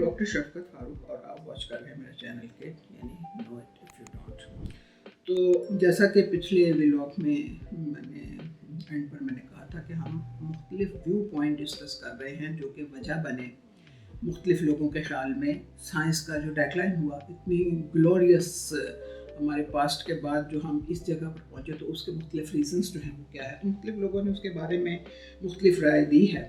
Doctor शफकत फारूक और आप watch कर रहे हैं मेरे चैनल के यानी know it if you don't. तो जैसा कि पिछले व्लॉग में मैंने एंड पर मैंने कहा था कि हम मुख्तलिफ व्यू पॉइंट डिस्कस कर रहे हैं जो कि वजह बने मुख्तलिफ लोगों के ख्याल में साइंस का जो डेक्लाइन हुआ, इतनी ग्लोरियस हमारे पास्ट के बाद जो हम इस जगह पर पहुँचे, तो उसके मुख्तलिफ रीजंस जो हैं वो क्या है। तो मुख्तलिफ लोगों ने उसके बारे में मुख्तलिफ राय दी है।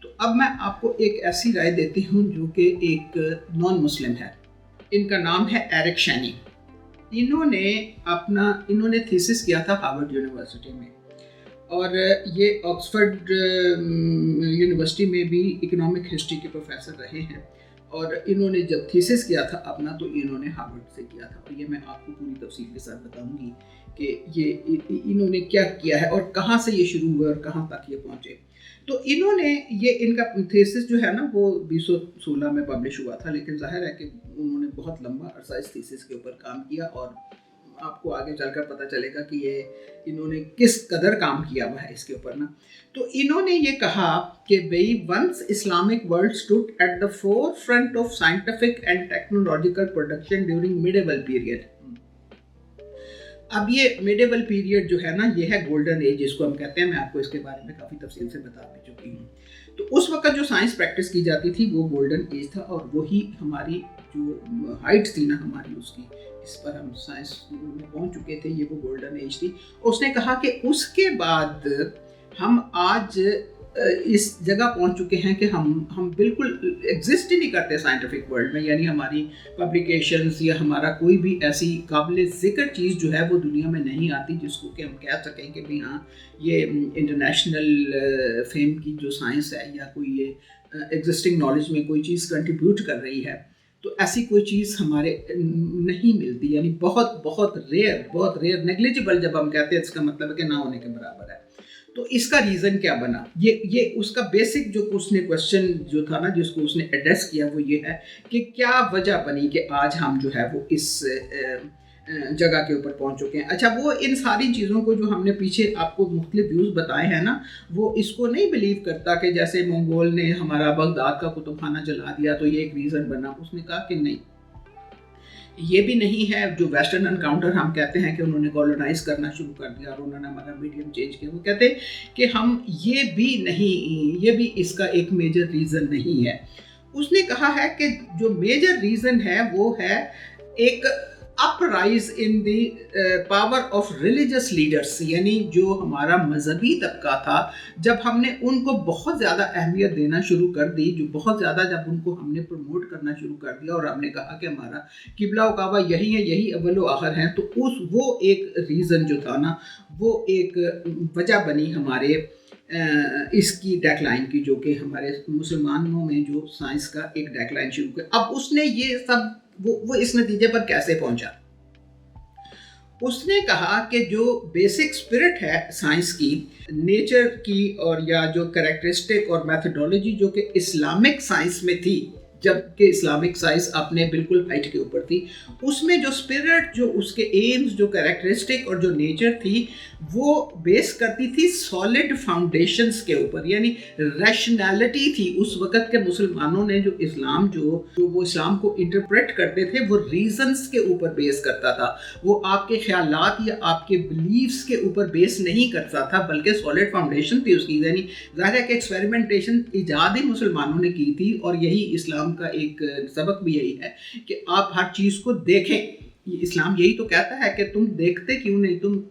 तो अब मैं आपको एक ऐसी राय देती हूँ जो कि एक नॉन मुस्लिम है। इनका नाम है एरिक शैनी। इन्होंने थीसिस किया था हार्वर्ड यूनिवर्सिटी में, और ये ऑक्सफोर्ड यूनिवर्सिटी में भी इकोनॉमिक हिस्ट्री के प्रोफेसर रहे हैं। और इन्होंने जब थीसिस किया था अपना, तो इन्होंने हार्वर्ड से किया था। और ये मैं आपको पूरी तफसील के साथ बताऊंगी कि ये इन्होंने क्या किया है और कहाँ से ये शुरू हुआ और कहाँ तक ये पहुँचे। तो इनका थीसिस जो है ना वो 2016 में पब्लिश हुआ था, लेकिन जाहिर है कि उन्होंने बहुत लंबा अरसा इस थीसिस के ऊपर काम किया, और आपको आगे चलकर पता चलेगा कि इन्होंने किस कदर काम किया हुआ है इसके ऊपर ना। तो इन्होंने ये कहा कि भाई once Islamic world stood at the forefront of scientific and technological production during medieval period. अब ये मिडेवल पीरियड जो है ना, ये है गोल्डन एज जिसको हम कहते हैं। मैं आपको इसके बारे में काफ़ी तफसील से बता भी चुकी हूँ। तो उस वक्त जो साइंस प्रैक्टिस की जाती थी वो गोल्डन एज था, और वही हमारी जो हाइट थी ना हमारी, उसकी इस पर हम साइंस में पहुँच चुके थे, ये वो गोल्डन एज थी। उसने कहा कि उसके बाद हम आज इस जगह पहुंच चुके हैं कि हम बिल्कुल एग्जिस्ट ही नहीं करते साइंटिफिक वर्ल्ड में, यानी हमारी पब्लिकेशंस या हमारा कोई भी ऐसी काबिल ज़िक्र चीज़ जो है वो दुनिया में नहीं आती जिसको कि हम कह सकें कि भाई हाँ ये इंटरनेशनल फेम की जो साइंस है या कोई ये एग्जिस्टिंग नॉलेज में कोई चीज़ कंट्रीब्यूट कर रही है। तो ऐसी कोई चीज़ हमारे नहीं मिलती, यानी बहुत बहुत रेयर नेग्लिजिबल जब हम कहते हैं इसका मतलब है कि ना होने के बराबर है। तो इसका रीज़न क्या बना, ये उसका बेसिक जो उसने क्वेश्चन जो था ना जिसको उसने एड्रेस किया, वो ये है कि क्या वजह बनी कि आज हम जो है वो इस जगह के ऊपर पहुंच चुके हैं। अच्छा, वो इन सारी चीज़ों को जो हमने पीछे आपको मुख्तलिफ व्यूज़ बताए हैं ना, वो इसको नहीं बिलीव करता कि जैसे मंगोल ने हमारा बगदाद का कुतुब खाना जला दिया तो ये एक रीज़न बना। उसने कहा कि नहीं, ये भी नहीं है। जो वेस्टर्न एनकाउंटर हम कहते हैं कि उन्होंने कॉलोनाइज करना शुरू कर दिया और उन्होंने हमारा मीडियम चेंज किया, वो कहते हैं कि हम ये भी इसका एक मेजर रीज़न नहीं है। उसने कहा है कि जो मेजर रीज़न है वो है एक uprise in the power of religious leaders, यानी जो हमारा मजहबी तबका था, जब हमने उनको बहुत ज़्यादा अहमियत देना शुरू कर दी, जो बहुत ज़्यादा जब उनको हमने प्रमोट करना शुरू कर दिया और हमने कहा कि हमारा किबला व काबा यही है, यही अव्वल व आखिर है, तो वो एक रीज़न जो था ना, वो एक वजह बनी हमारे इसकी डेक्लाइन की, जो कि हमारे मुसलमानों में जो साइंस का एक डेक्लाइन शुरू किया। अब उसने ये सब वो इस नतीजे पर कैसे पहुंचा। उसने कहा कि जो बेसिक स्पिरिट है साइंस की, नेचर की, और या जो कैरेक्टरिस्टिक और मेथडोलॉजी जो कि इस्लामिक साइंस में थी, जबकि इस्लामिक साइंस अपने बिल्कुल हाइट के ऊपर थी, उसमें जो स्पिरिट, जो उसके एम्स, जो कैरेक्टरिस्टिक और जो नेचर थी, वो बेस करती थी सॉलिड फाउंडेशंस के ऊपर, यानी रैशनैलिटी थी। उस वक़्त के मुसलमानों ने जो इस्लाम वो इस्लाम को इंटरप्रेट करते थे, वो रीजंस के ऊपर बेस करता था। वो आपके ख्यालात या आपके बिलीव्स के ऊपर बेस नहीं करता था, बल्कि सॉलिड फाउंडेशन थी उसकी। यानी ज़ाहिर है कि एक्सपेरिमेंटेशन इजाद ही मुसलमानों ने की थी, और यही इस्लाम का एक सबक भी यही है कि आप हर चीज़ को देखें। इस्लाम यही तो कहता है कि तुम देखते क्यों नहीं, तुम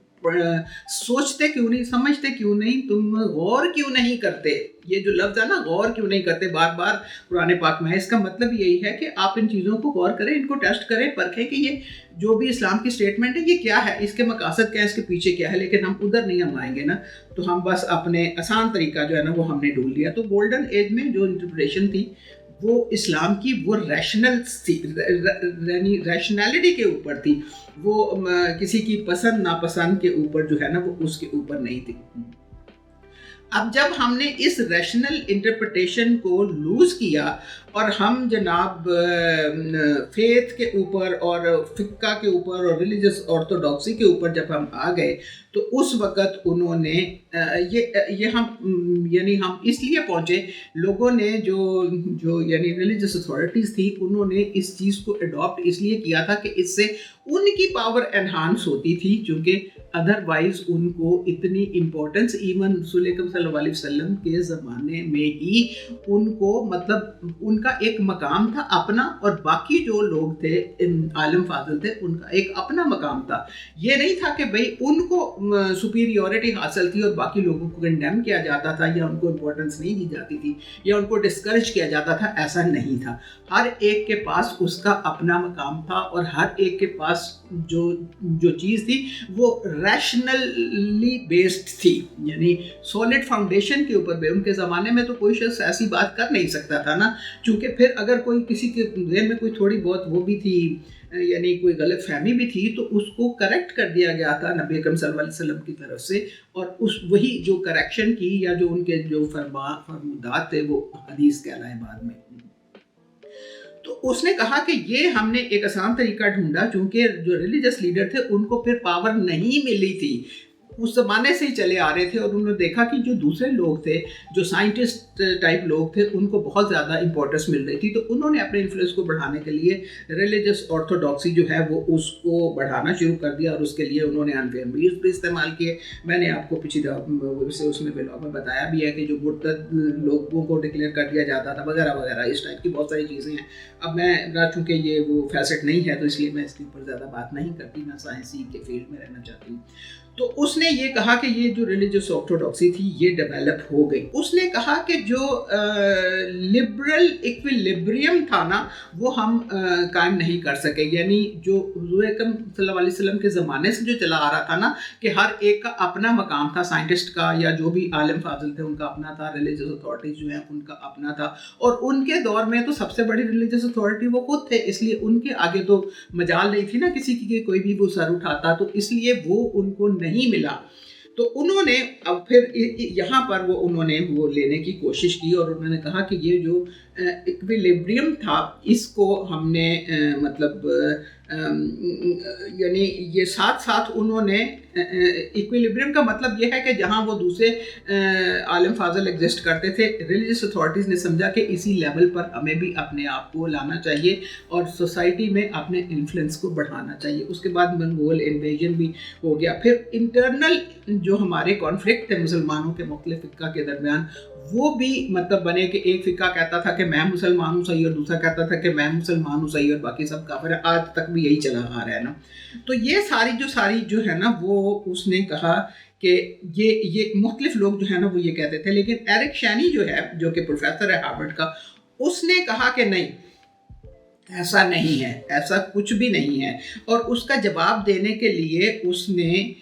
सोचते क्यों नहीं, समझते क्यों नहीं, तुम गौर क्यों नहीं करते। ये जो लफ्ज़ है ना, गौर क्यों नहीं करते, बार बार कुरान पाक में है। इसका मतलब यही है कि आप इन चीज़ों को गौर करें, इनको टेस्ट करें, परखें कि ये जो भी इस्लाम की स्टेटमेंट है ये क्या है, इसके मकासद क्या है, इसके पीछे क्या है। लेकिन हम उधर नहीं हम आएंगे ना, तो हम बस अपने आसान तरीका जो है ना वो हमने ढूंढ लिया। तो गोल्डन एज में जो इंटरप्रिटेशन थी वो इस्लाम की वो रैशनैलिटी के ऊपर थी, वो किसी की पसंद नापसंद के ऊपर जो है ना वो उसके ऊपर नहीं थी। अब जब हमने इस रैशनल इंटरप्रिटेशन को लूज़ किया और हम जनाब फेथ के ऊपर और फिक्का के ऊपर और रिलीजियस ऑर्थोडॉक्सी के ऊपर जब हम आ गए, तो उस वक़्त उन्होंने ये हम यानी हम इसलिए पहुँचे, लोगों ने जो यानी रिलीजियस अथॉरिटीज़ थी, उन्होंने इस चीज़ को अडॉप्ट इसलिए किया था कि इससे उनकी पावर एनहांस होती थी, क्योंकि अदरवाइज उनको इतनी इम्पोर्टेंस इवन रसूल अकरम सल्लल्लाहु अलैहि वसल्लम के ज़माने में ही उनको मतलब उनका एक मकाम था अपना, और बाकी जो लोग थे आलम फाजिल थे उनका एक अपना मकाम था। ये नहीं था कि भाई उनको सुपीरियॉरिटी हासिल थी और बाकी लोगों को कंडेम किया जाता था या उनको इम्पोर्टेंस नहीं दी जाती थी या उनको डिस्करेज किया जाता था, ऐसा नहीं था। हर एक के पास उसका अपना मकाम था और हर एक के पास जो चीज़ थी वो रैशनली बेस्ड थी, यानी सॉलिड फाउंडेशन के ऊपर। उनके ज़माने में तो कोई शख्स ऐसी बात कर नहीं सकता था ना, क्योंकि फिर अगर कोई किसी के ज़हन में कोई थोड़ी बहुत वो भी थी, यानी कोई गलत फहमी भी थी, तो उसको करेक्ट कर दिया गया था नबी अकरम सल्लल्लाहु अलैहि वसल्लम की तरफ से, और उस वही जो करेक्शन की या जो उनके जो फरमादात थे वो हदीस कहलाए बाद में। तो उसने कहा कि ये हमने एक आसान तरीका ढूंढा, क्योंकि जो रिलीजियस लीडर थे उनको फिर पावर नहीं मिली थी, उस ज़माने से ही चले आ रहे थे, और उन्होंने देखा कि जो दूसरे लोग थे, जो साइंटिस्ट टाइप लोग थे, उनको बहुत ज़्यादा इंपॉर्टेंस मिल रही थी। तो उन्होंने अपने इन्फ्लुएंस को बढ़ाने के लिए रिलीजियस ऑर्थोडॉक्सी जो है वो उसको बढ़ाना शुरू कर दिया, और उसके लिए उन्होंने अनफेयर मीन्स भी इस्तेमाल किए। मैंने आपको पिछले उसमें ब्लॉग में बताया भी है कि जो मुर्तद लोगों को डिक्लेयर कर दिया जाता था वगैरह वगैरह, इस टाइप की बहुत सारी चीज़ें हैं। अब मैं ना, चूँकि ये वो फैसेट नहीं है तो इसलिए मैं इसके ऊपर ज़्यादा बात नहीं करती, मैं साइंसी के फील्ड में रहना चाहती हूँ। तो उसने ये कहा कि ये जो रिलीजियस ऑर्थोडॉक्सी थी ये डेवलप हो गई। उसने कहा कि जो लिबरल इक्विलिब्रियम था ना, वो हम कायम नहीं कर सके, यानी जो हुज़ूर अकरम सल्लल्लाहु अलैहि वसल्लम के ज़माने से जो चला आ रहा था ना, कि हर एक का अपना मकाम था, साइंटिस्ट का या जो भी आलिम फाजिल थे उनका अपना था, रिलीजियस अथॉरिटीज़ जो हैं उनका अपना था, और उनके दौर में तो सबसे बड़ी रिलीजियस अथॉरिटी वो खुद थे, इसलिए उनके आगे तो मजाल नहीं थी ना किसी की कोई भी वो सर उठाता, तो इसलिए वो उनको नहीं मिला। तो उन्होंने अब फिर यहाँ पर उन्होंने वो लेने की कोशिश की, और उन्होंने कहा कि ये जो इक्विलिब्रियम था इसको हमने मतलब यानी ये साथ साथ उन्होंने इक्विलिब्रियम का मतलब ये है कि जहाँ वो दूसरे आलिम फाजिल एग्जिस्ट करते थे, रिलीजियस अथॉरिटीज़ ने समझा कि इसी लेवल पर हमें भी अपने आप को लाना चाहिए और सोसाइटी में अपने इन्फ्लुएंस को बढ़ाना चाहिए। उसके बाद मंगोल इन्वेजन भी हो गया, फिर इंटरनल जो हमारे कॉन्फ्लिक्ट थे मुसलमानों के मुख्तलिफ फ़िक्का के दरमियान, वो भी मतलब बने कि एक फ़िक्का कहता था कि मैं मुसलमान हूँ सही, और दूसरा कहता था कि मैं मुसलमान हूँ सही और बाकी सब काफिर है। आज तक भी यही चला आ रहा है ना। तो ये सारी जो है ना, वो उसने कहा कि ये मुख्तलिफ लोग जो है ना वो ये कहते थे, लेकिन एरिक शैनी जो है, जो कि प्रोफेसर है हार्वर्ड का, उसने कहा कि नहीं, ऐसा नहीं है, ऐसा कुछ भी नहीं है। और उसका जवाब देने के लिए उसने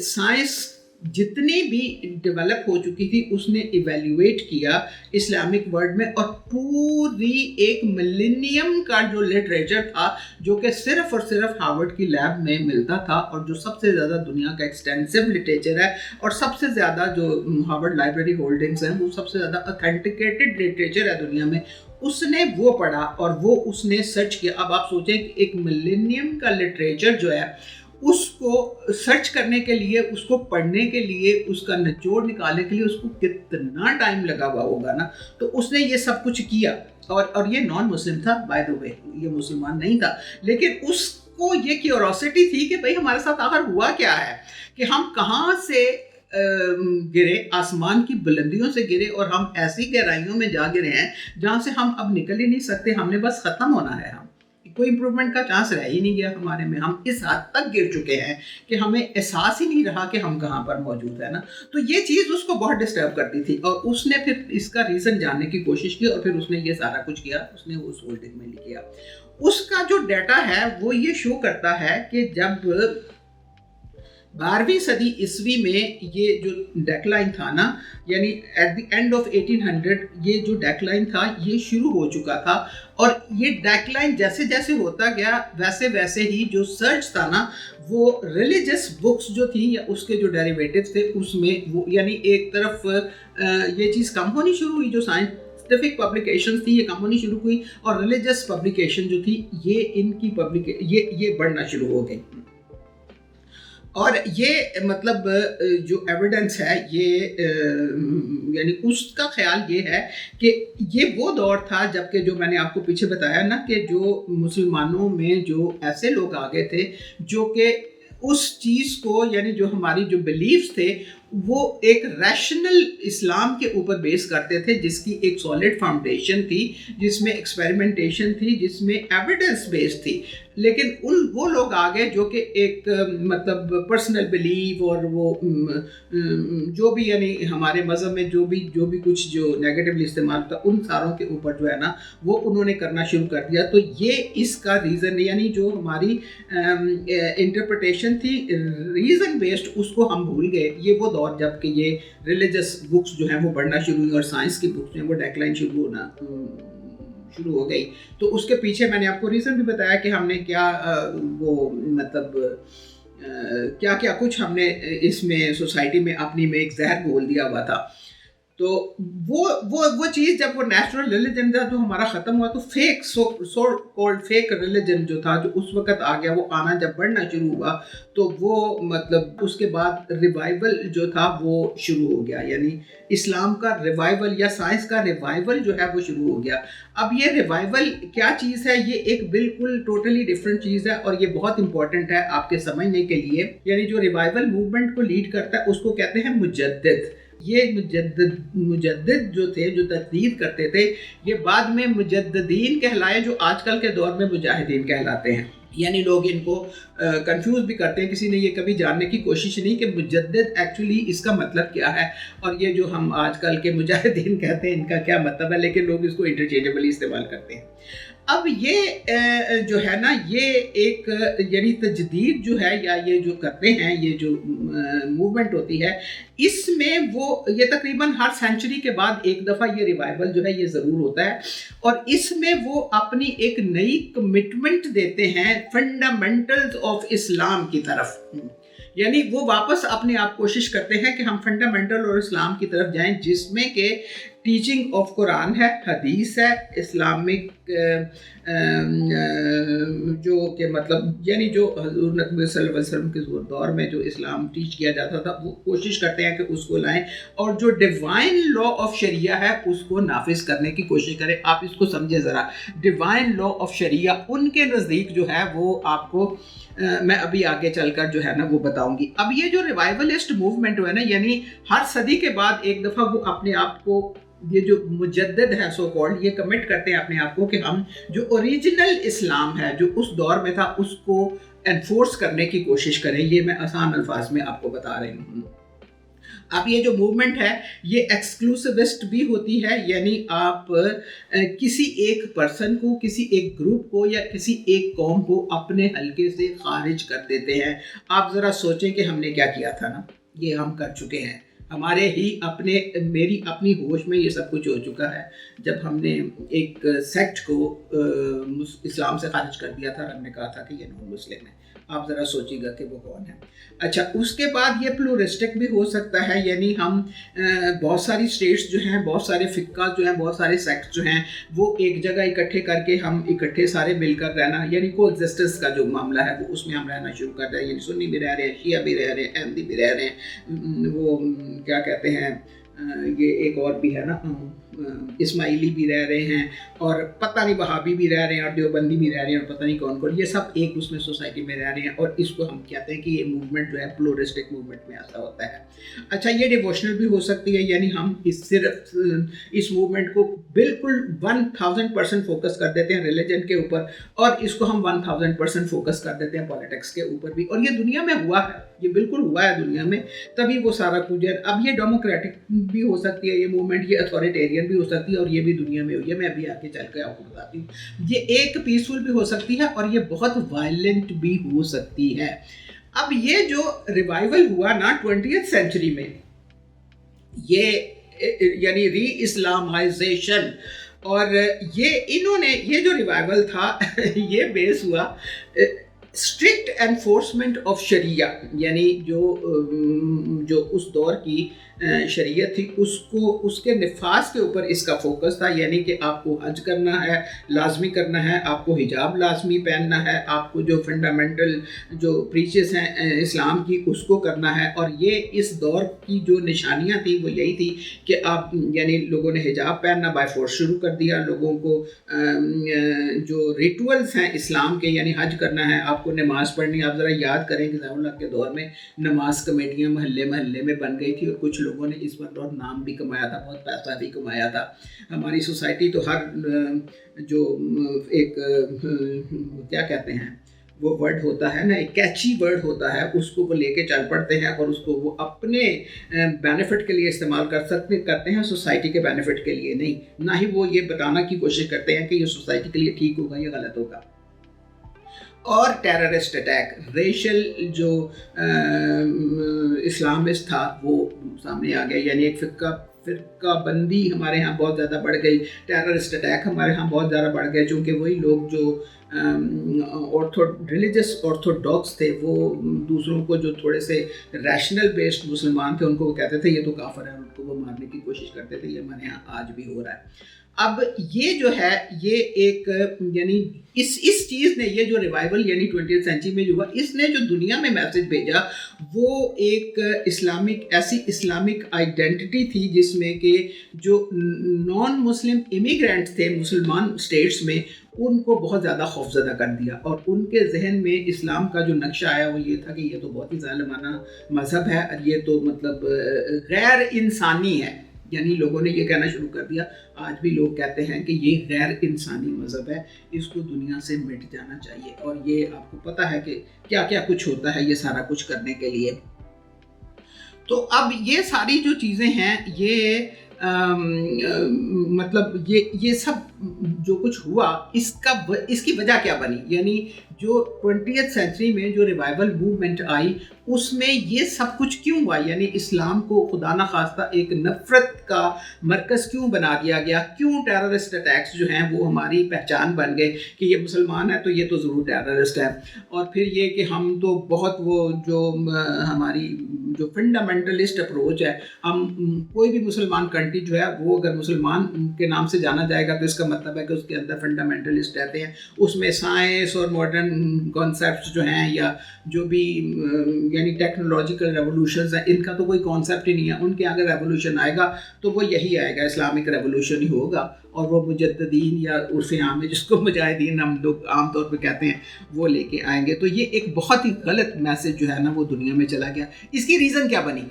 साइंस जितनी भी डेवलप हो चुकी थी उसने इवेल्युएट किया इस्लामिक वर्ल्ड में, और पूरी एक मिलेनियम का जो लिटरेचर था जो कि सिर्फ और सिर्फ हार्वर्ड की लैब में मिलता था, और जो सबसे ज़्यादा दुनिया का एक्सटेंसिव लिटरेचर है, और सबसे ज़्यादा जो हार्वर्ड लाइब्रेरी होल्डिंग्स हैं वो सबसे ज़्यादा ऑथेंटिकेटेड लिटरेचर है दुनिया में, उसने वो पढ़ा और वो उसने सर्च किया। अब आप सोचें कि एक मिलेनियम का लिटरेचर जो है उसको सर्च करने के लिए, उसको पढ़ने के लिए, उसका निचोड़ निकालने के लिए उसको कितना टाइम लगा हुआ होगा ना। तो उसने ये सब कुछ किया, और ये नॉन मुस्लिम था बाय द वे, ये मुसलमान नहीं था, लेकिन उसको ये क्यूरोसिटी थी कि भाई हमारे साथ आखिर हुआ क्या है, कि हम कहाँ से गिरे, आसमान की बुलंदियों से गिरे, और हम ऐसी गहराइयों में जा गिरे हैं जहाँ से हम अब निकल ही नहीं सकते, हमने बस ख़त्म होना है, हम कोई इम्प्रूवमेंट का चांस रह ही नहीं गया हमारे में, हम इस हद तक गिर चुके हैं कि हमें एहसास ही नहीं रहा कि हम कहाँ पर मौजूद है ना। तो ये चीज़ उसको बहुत डिस्टर्ब करती थी, और उसने फिर इसका रीज़न जानने की कोशिश की, और फिर उसने ये सारा कुछ किया, उसने उस होल्डिंग में लिखा। उसका जो डाटा है वो ये शो करता है कि 12वीं सदी ईस्वी में ये जो डेक्लाइन था ना, यानी एट द एंड ऑफ 1800 ये जो डेक्लाइन था ये शुरू हो चुका था। और ये डेक्लाइन जैसे जैसे होता गया वैसे वैसे ही जो सर्च था ना, वो रिलीजियस बुक्स जो थी या उसके जो डेरिवेटिव्स थे उसमें वो, यानी एक तरफ ये चीज़ कम होनी शुरू हुई, जो साइंटिफिक पब्लिकेशंस थी ये कम होनी शुरू हुई, और रिलीजियस पब्लिकेशन जो थी ये इनकी ये बढ़ना शुरू हो गई। और ये मतलब जो एविडेंस है ये यानी उसका ख्याल ये है कि ये वो दौर था जबकि जो मैंने आपको पीछे बताया ना कि जो मुसलमानों में जो ऐसे लोग आ गए थे जो कि उस चीज़ को, यानी जो हमारी जो बिलीव्स थे वो एक रैशनल इस्लाम के ऊपर बेस करते थे, जिसकी एक सॉलिड फाउंडेशन थी, जिसमें एक्सपेरिमेंटेशन थी, जिसमें एविडेंस बेस्ड थी। लेकिन वो लोग आ गए जो कि एक मतलब पर्सनल बिलीव और वो जो भी यानी हमारे मज़हब में जो भी कुछ जो नेगेटिवली इस्तेमाल था उन सारों के ऊपर जो है ना वो उन्होंने करना शुरू कर दिया। तो ये इसका रीज़न, यानी जो हमारी इंटरप्रिटेशन थी रीज़न बेस्ड उसको हम भूल गए। ये वो दौर जबकि ये रिलीजियस बुक्स जो हैं वो बढ़ना शुरू हुई और साइंस की बुक्स जो हैं वो डेक्लाइन शुरू हो गई। तो उसके पीछे मैंने आपको रीज़न भी बताया कि हमने क्या वो मतलब क्या क्या कुछ हमने इसमें सोसाइटी में अपनी में एक जहर घोल दिया हुआ था। तो वो चीज़ जब वो नेचुरल रिलीजन था जो हमारा ख़त्म हुआ, तो fake so called fake religion जो था जो उस वक़्त आ गया, वो आना जब बढ़ना शुरू हुआ तो वो मतलब उसके बाद रिवाइवल जो था वो शुरू हो गया, यानी इस्लाम का रिवाइवल या साइंस का रिवाइवल जो है वो शुरू हो गया। अब ये रिवाइवल क्या चीज़ है, ये एक बिल्कुल टोटली डिफरेंट चीज़ है और ये बहुत इंपॉर्टेंट है आपके समझने के लिए। यानी जो रिवाइवल मूवमेंट को लीड करता है उसको कहते हैं मुजद्दिद। ये मुजद्दिद जो थे, जो तजदीद करते थे, ये बाद में मुजद्दिदीन कहलाए, जो आजकल के दौर में मुजाहिदीन कहलाते हैं। यानी लोग इनको कंफ्यूज भी करते हैं, किसी ने ये कभी जानने की कोशिश नहीं कि मुजद्दिद एक्चुअली इसका मतलब क्या है और ये जो हम आजकल के मुजाहिदीन कहते हैं इनका क्या मतलब है, लेकिन लोग इसको इंटरचेंजेबली इस्तेमाल करते हैं। अब ये जो है ना ये एक यानी तजदीद जो है या ये जो करते हैं, ये जो मूवमेंट होती है, इसमें वो ये तकरीबन हर सेंचुरी के बाद एक दफ़ा ये रिवाइवल जो है ये ज़रूर होता है और इसमें वो अपनी एक नई कमिटमेंट देते हैं फंडामेंटल्स ऑफ इस्लाम की तरफ। यानी वो वापस अपने आप कोशिश करते हैं कि हम फंडामेंटल और इस्लाम की तरफ जाएं, जिसमें के टीचिंग ऑफ कुरान है, हदीस है, इस्लामिक जो कि मतलब यानी जो हज़ूर नबी सल्लल्लाहु अलैहि वसल्लम के दौर में जो इस्लाम टीच किया जाता था वो कोशिश करते हैं कि उसको लाएं और जो डिवाइन लॉ ऑफ शरिया है उसको नाफिज करने की कोशिश करें। आप इसको समझे ज़रा, डिवाइन लॉ ऑफ शरिया उनके नज़दीक जो है वो आपको मैं अभी आगे चलकर जो है ना वो बताऊंगी। अब ये जो रिवाइवलिस्ट मूवमेंट है ना, यानी हर सदी के बाद एक दफ़ा वो अपने आप को, ये जो मुजद्दिद है सो कॉल्ड, ये कमिट करते हैं अपने आप को कि हम जो ओरिजिनल इस्लाम है जो उस दौर में था उसको एनफोर्स करने की कोशिश करें। ये मैं आसान अल्फाज में आपको बता रही हूँ। अब ये जो मूवमेंट है ये एक्सक्लूसिविस्ट भी होती है, यानी आप किसी एक पर्सन को, किसी एक ग्रुप को या किसी एक कौम को अपने हलके से खारिज कर देते हैं। आप ज़रा सोचें कि हमने क्या किया था ना, ये हम कर चुके हैं, हमारे ही मेरी अपनी होश में ये सब कुछ हो चुका है जब हमने एक सेक्ट को इस्लाम से खारिज कर दिया था। हमने कहा था कि ये नॉन मुस्लिम है। आप ज़रा सोचिएगा कि वो कौन है। अच्छा, उसके बाद ये प्लूरिस्टिक भी हो सकता है, यानी हम बहुत सारी स्टेट्स जो हैं, बहुत सारे फ़िक्का जो हैं, बहुत सारे सेक्ट्स जो हैं वो एक जगह इकट्ठे करके हम इकट्ठे सारे मिलकर रहना, यानी कोएग्जिस्टेंस का जो मामला है वो उसमें हम रहना शुरू कर रहे हैं। यानी सुन्नी भी रह रहे हैं, शिया भी रह रहे हैं, अहमदी भी रह रहे हैं, वो क्या कहते हैं ये एक और भी है ना इस्माइली भी रह रहे हैं और पता नहीं वहाबी भी रह रहे हैं और देवबंदी भी रह रहे हैं और पता नहीं कौन कौन, ये सब एक उसमें सोसाइटी में रह रहे हैं और इसको हम कहते हैं कि ये मूवमेंट जो है प्लूरिस्टिक मूवमेंट में ऐसा होता है। अच्छा, ये डिवोशनल भी हो सकती है, यानी हम सिर्फ इस मूवमेंट को बिल्कुल 1000% फोकस कर देते हैं रिलीजन के ऊपर और इसको हम 1000% फोकस कर देते हैं पॉलिटिक्स के ऊपर भी। और ये दुनिया में हुआ है, ये बिल्कुल हुआ है दुनिया में, तभी वो सारा कुछ है। अब ये डेमोक्रेटिक भी हो सकती है ये मूवमेंट, ये अथॉरिटेरियन भी हो सकती है और ये भी दुनिया में हुई है। मैं अभी आगे चल कर आपको बताती हूँ। ये एक पीसफुल भी हो सकती है और ये बहुत वायलेंट भी हो सकती है। اب یہ جو ریوائول ہوا نا 20th سینچری میں، یہ یعنی ری اسلامائزیشن، اور یہ انہوں نے یہ جو ریوائول تھا یہ بیس ہوا اسٹرکٹ انفورسمنٹ آف شریعہ، یعنی جو اس دور کی شریعت تھی اس کے نفاذ کے اوپر اس کا فوکس تھا، یعنی کہ آپ کو حج کرنا ہے، لازمی کرنا ہے، آپ کو حجاب لازمی پہننا ہے، آپ کو جو فنڈامنٹل جو پریچز ہیں اسلام کی اس کو کرنا ہے. اور یہ اس دور کی جو نشانیاں تھیں وہ یہی تھی کہ آپ یعنی لوگوں نے حجاب پہننا بائی فورس شروع کر دیا، لوگوں کو جو ریچولز ہیں اسلام کے، یعنی حج کرنا ہے، آپ کو نماز پڑھنی. آپ ذرا یاد کریں کہ ضیاء الحق کے دور میں نماز کمیٹیاں محلے میں بن گئی تھی، اور کچھ لوگوں نے اس پر بہت نام بھی کمایا تھا، بہت پیسہ بھی کمایا تھا. ہماری سوسائٹی تو ہر جو ایک کیا کہتے ہیں وہ ورڈ ہوتا ہے نا، ایک کیچی ورڈ ہوتا ہے، اس کو وہ لے کے چل پڑتے ہیں اور اس کو وہ اپنے بینیفٹ کے لیے استعمال کرتے ہیں، سوسائٹی کے بینیفٹ کے لیے نہیں. نہ ہی وہ یہ بتانا کی کوشش کرتے ہیں کہ یہ سوسائٹی کے لیے ٹھیک ہوگا یا غلط ہوگا. اور ٹیررسٹ اٹیک، ریشل جو اسلامسٹ تھا وہ سامنے آ گیا، یعنی ایک فرقہ بندی ہمارے ہاں بہت زیادہ بڑھ گئی، ٹیررسٹ اٹیک ہمارے ہاں بہت زیادہ بڑھ گئے، چونکہ وہی لوگ جو ریلیجس آرتھوڈاکس تھے وہ دوسروں کو جو تھوڑے سے ریشنل بیسڈ مسلمان تھے ان کو وہ کہتے تھے یہ تو کافر ہے، ان کو وہ مارنے کی کوشش کرتے تھے. یہ ہمارے یہاں آج بھی ہو رہا ہے. اب یہ جو ہے یہ ایک یعنی اس چیز نے، یہ جو ریوائول یعنی 20th سینچری میں جو ہوا، اس نے جو دنیا میں میسج بھیجا وہ ایک ایسی اسلامک آئیڈینٹی تھی جس میں کہ جو نان مسلم امیگرینٹس تھے مسلمان اسٹیٹس میں ان کو بہت زیادہ خوفزدہ کر دیا، اور ان کے ذہن میں اسلام کا جو نقشہ آیا وہ یہ تھا کہ یہ تو بہت ہی ظالمانہ مذہب ہے، اور یہ تو مطلب غیر انسانی ہے. یعنی لوگوں نے یہ کہنا شروع کر دیا، آج بھی لوگ کہتے ہیں کہ یہ غیر انسانی مذہب ہے، اس کو دنیا سے مٹ جانا چاہیے. اور یہ آپ کو پتہ ہے کہ کیا کیا کچھ ہوتا ہے یہ سارا کچھ کرنے کے لیے. تو اب یہ ساری جو چیزیں ہیں یہ مطلب یہ سب جو کچھ ہوا اس کی وجہ کیا بنی، یعنی جو 20th سینچری میں جو ریوائول موومنٹ آئی اس میں یہ سب کچھ کیوں ہوا، یعنی اسلام کو خدا نخواستہ ایک نفرت کا مرکز کیوں بنا دیا گیا، کیوں ٹیررسٹ اٹیکس جو ہیں وہ ہماری پہچان بن گئے کہ یہ مسلمان ہے تو یہ تو ضرور ٹیررسٹ ہے. اور پھر یہ کہ ہم تو بہت وہ جو ہماری جو فنڈامنٹلسٹ اپروچ ہے، ہم کوئی بھی مسلمان کنٹری جو ہے وہ اگر مسلمان کے نام سے جانا جائے گا تو اس کا مطلب ہے کہ اس کے اندر فنڈامنٹلسٹ رہتے ہیں، اس میں سائنس اور ماڈرن کانسیپٹس جو ہیں یا جو بھی یعنی ٹیکنالوجیکل ریولوشنز ہیں ان کا تو کوئی کانسیپٹ ہی نہیں ہے. ان کے اگر ریولوشن آئے گا تو وہ یہی آئے گا، اسلامک ریولوشن ہی ہوگا، اور وہ مجددین یا عرف عام میں جس کو مجاہدین ہم لوگ عام طور پہ کہتے ہیں وہ لے کے آئیں گے. تو یہ ایک بہت ہی غلط میسج جو ہے نا وہ دنیا میں چلا گیا. اس کی ریزن کیا بنی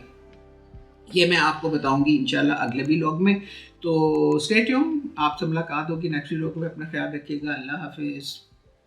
یہ میں آپ کو بتاؤں گی انشاءاللہ اگلے ویلاگ میں. تو اسٹے ٹیون، آپ سے ملاقات ہوگی نیکسٹ ویلاگ میں. اپنا خیال رکھیے گا. اللہ حافظ.